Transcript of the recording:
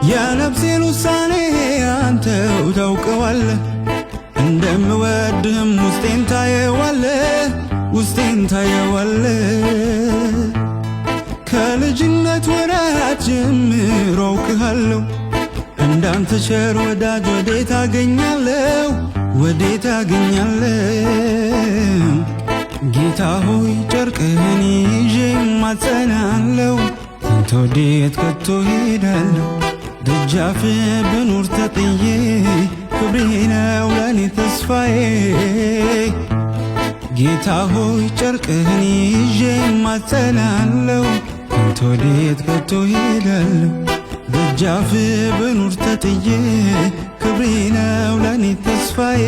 የነፍሴን ውሳኔ አንተው ታውቀዋለህ እንደምወድህም ውስጤን ታየዋለህ ከልጅነት ወራት ጀምሮ አውቅሃለሁ እንዳንተ ቸር ወዳጅ ወዴት አገኛለሁ ጌታ ሆይ ጨርቅህን ይዤ እማጸናለሁ አንተ ወዴት ከቶ ሄዳለሁ ደጃፍ ብኖር ተጥዬ ክብሬ ነው ለኔ ተስፋዬ ጌታ ሆይ ጨርቅህን ይዤ እማጸናለሁ አንተ ወዴት ከቶ ሄዳለሁ ደጃፍ ብኖር ተጥዬ ክብሬ ነው ለኔ ተስፋዬ